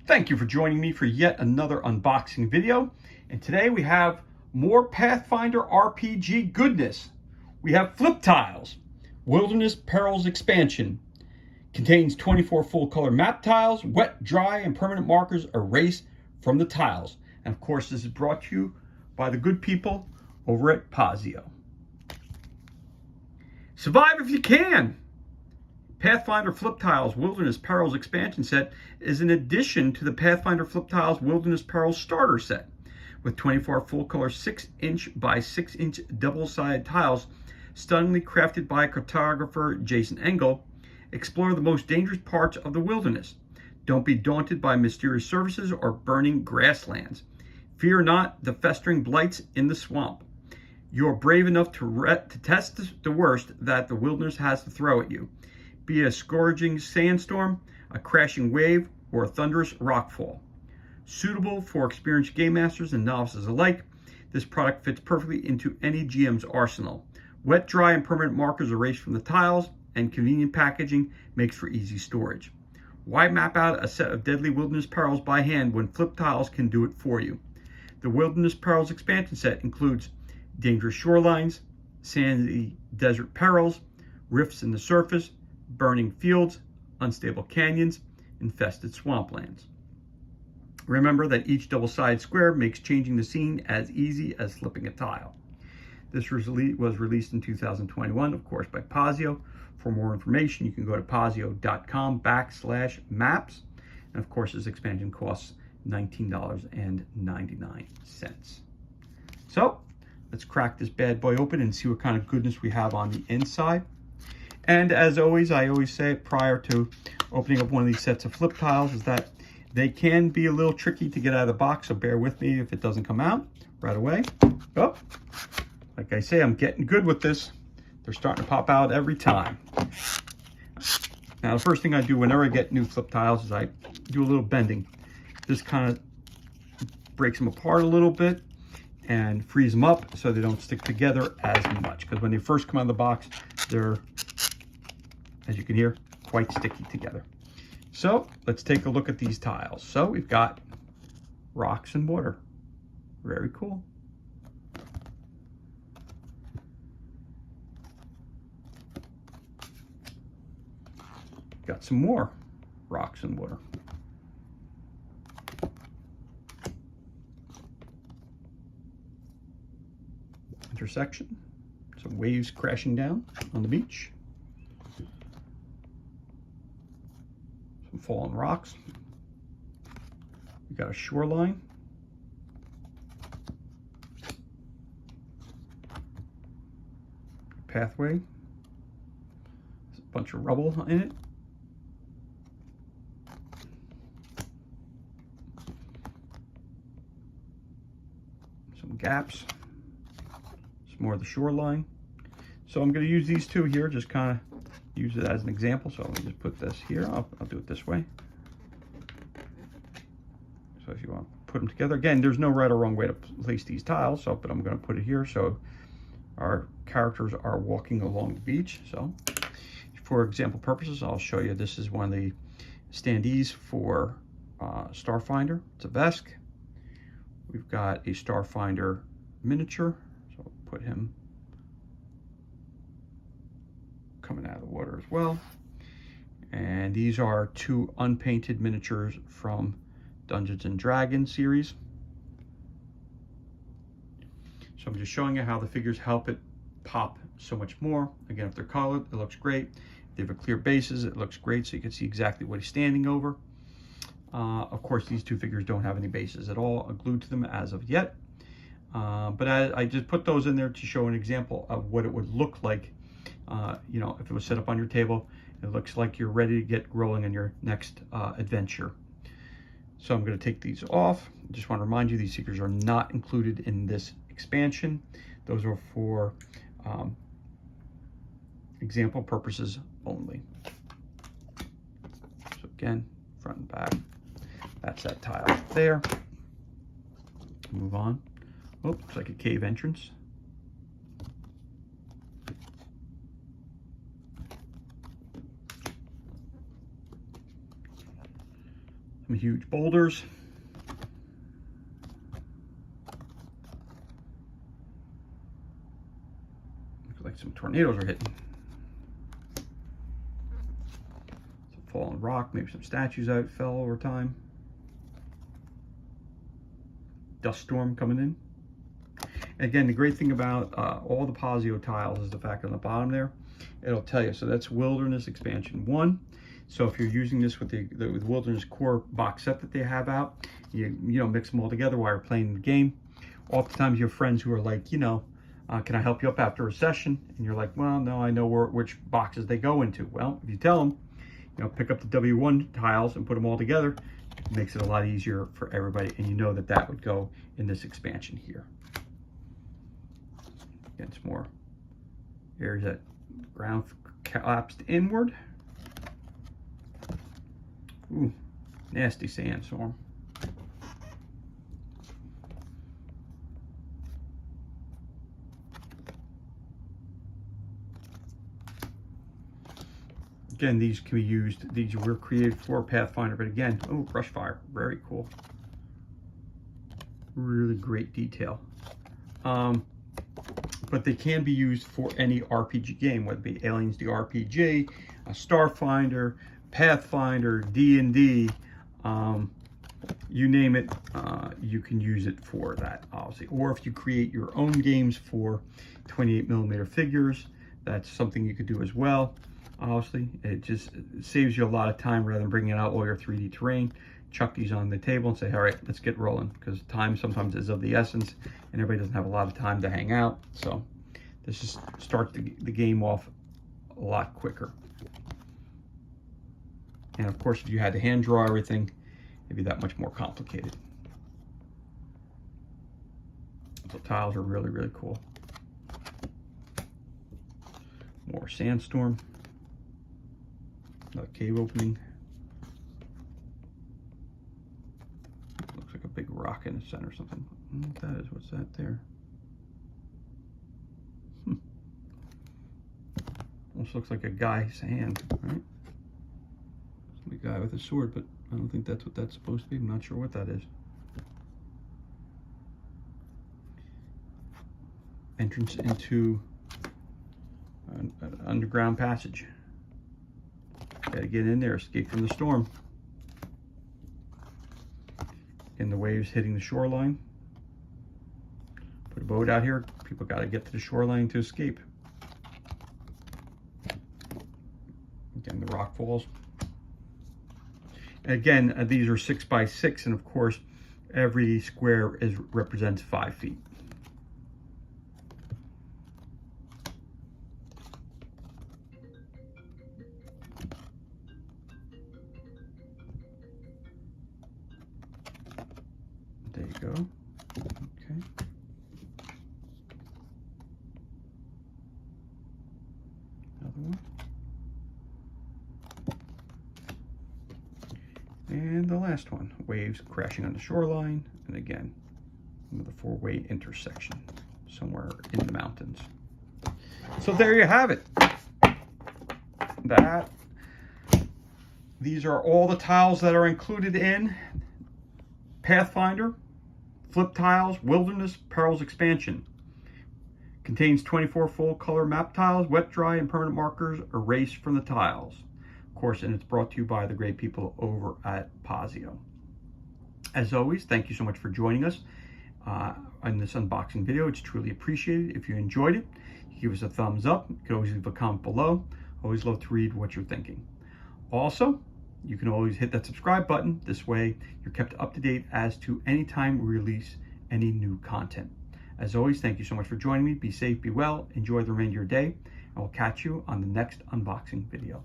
Thank you for joining me for yet another unboxing video. And today we have more Pathfinder RPG goodness. We have flip tiles, Wilderness Perils expansion. Contains 24 full color map tiles, wet, dry, and permanent markers erased from the tiles. And of course, this is brought to you by the good people over at Pazio. Survive if you can! Pathfinder Flip Tiles Wilderness Perils expansion set is an addition to the Pathfinder Flip Tiles Wilderness Perils starter set. With 24 full color 6-inch by 6-inch double-sided tiles, stunningly crafted by cartographer Jason Engel, explore the most dangerous parts of the wilderness. Don't be daunted by mysterious surfaces or burning grasslands. Fear not the festering blights in the swamp. You are brave enough to test the worst that the wilderness has to throw at you. Be it a scourging sandstorm, a crashing wave, or a thunderous rockfall. Suitable for experienced game masters and novices alike, this product fits perfectly into any GM's arsenal. Wet, dry, and permanent markers erased from the tiles, and convenient packaging makes for easy storage. Why map out a set of deadly wilderness perils by hand when flip tiles can do it for you? The Wilderness Perils expansion set includes dangerous shorelines, sandy desert perils, rifts in the surface, burning fields, unstable canyons, infested swamplands. Remember that each double-sided square makes changing the scene as easy as flipping a tile. This was released in 2021, of course, by Pazio. For more information, you can go to pazio.com/maps. And of course, this expansion costs $19.99. So let's crack this bad boy open and see what kind of goodness we have on the inside. And as always, I always say it prior to opening up one of these sets of flip tiles, is that they can be a little tricky to get out of the box, so bear with me if it doesn't come out right away. Oh, like I say, I'm getting good with this. They're starting to pop out every time. Now, the first thing I do whenever I get new flip tiles is I do a little bending. This kind of breaks them apart a little bit and frees them up so they don't stick together as much. Because when they first come out of the box, they're, as you can hear, quite sticky together. So let's take a look at these tiles. So we've got rocks and water. Very cool. Got some more rocks and water. Intersection. Some waves crashing down on the beach. Some fallen rocks. We got a shoreline. Pathway. There's a bunch of rubble in it. Some gaps. Some more of the shoreline. So I'm going to use these two here, just kind of use it as an example. So let me just put this here. I'll do it this way. So if you want to put them together, again, there's no right or wrong way to place these tiles. So, but I'm going to put it here so our characters are walking along the beach. So for example purposes, I'll show you. This is one of the standees for Starfinder. It's a Vesk. We've got a Starfinder miniature. So I'll put him coming out of the water as well. And these are two unpainted miniatures from Dungeons and Dragons series. So I'm just showing you how the figures help it pop so much more. Again, if they're colored, it looks great. If they have a clear bases, it looks great, so you can see exactly what he's standing over. Of course, these two figures don't have any bases at all glued to them as of yet. But I just put those in there to show an example of what it would look like. You know, if it was set up on your table, it looks like you're ready to get rolling in your next adventure. So I'm going to take these off. I just want to remind you, these figures are not included in this expansion. Those are for example purposes only. So again, front and back. That's that tile there. Move on. Oh, looks like a cave entrance. Some huge boulders. Looks like some tornadoes are hitting. Some fallen rock, maybe some statues out fell over time. Dust storm coming in. Again, the great thing about all the Pazio tiles is the fact on the bottom there, it'll tell you. So that's Wilderness Expansion 1. So if you're using this with the Wilderness Core box set that they have out, you know, mix them all together while you're playing the game. Oftentimes you have friends who are like, you know, can I help you up after a session? And you're like, well, no, I know which boxes they go into. Well, if you tell them, you know, pick up the W1 tiles and put them all together, it makes it a lot easier for everybody. And you know that that would go in this expansion here. Again, some more areas that ground collapsed inward. Ooh, nasty sandstorm. Again, these can be used, these were created for Pathfinder, but again, oh, brush fire, very cool. Really great detail. But they can be used for any RPG game, whether it be Aliens the RPG, a Starfinder, Pathfinder, D&D, you name it, you can use it for that, obviously. Or if you create your own games for 28mm figures, that's something you could do as well. Obviously, it just saves you a lot of time rather than bringing out all your 3D terrain. Chuck these on the table and say, all right, let's get rolling, because time sometimes is of the essence and everybody doesn't have a lot of time to hang out. So this just starts the game off a lot quicker. And of course, if you had to hand draw everything, it'd be that much more complicated. So tiles are really, really cool. More sandstorm. Another cave opening. Looks like a big rock in the center or something. I don't know what that is. What's that there? Almost looks like a guy's hand, right? Some guy with a sword, but I don't think that's what that's supposed to be. I'm not sure what that is. Entrance into an underground passage. Gotta get in there, escape from the storm. And the waves hitting the shoreline. Put a boat out here. People gotta get to the shoreline to escape. Again, the rock falls. Again, these are 6x6, and of course, every square represents 5 feet. There you go. Okay. Another one. And the last one, waves crashing on the shoreline, and again, another 4-way intersection somewhere in the mountains. So there you have it. These are all the tiles that are included in Pathfinder Flip Tiles Wilderness Perils Expansion. Contains 24 full color map tiles, wet, dry, and permanent markers erased from the tiles. Of course, and it's brought to you by the great people over at Pazio. As always, thank you so much for joining us on this unboxing video. It's truly appreciated. If you enjoyed it, give us a thumbs up. You can always leave a comment below. Always love to read what you're thinking. Also, you can always hit that subscribe button. This way, you're kept up to date as to any time we release any new content. As always, thank you so much for joining me. Be safe, be well, enjoy the remainder of your day, and we'll catch you on the next unboxing video.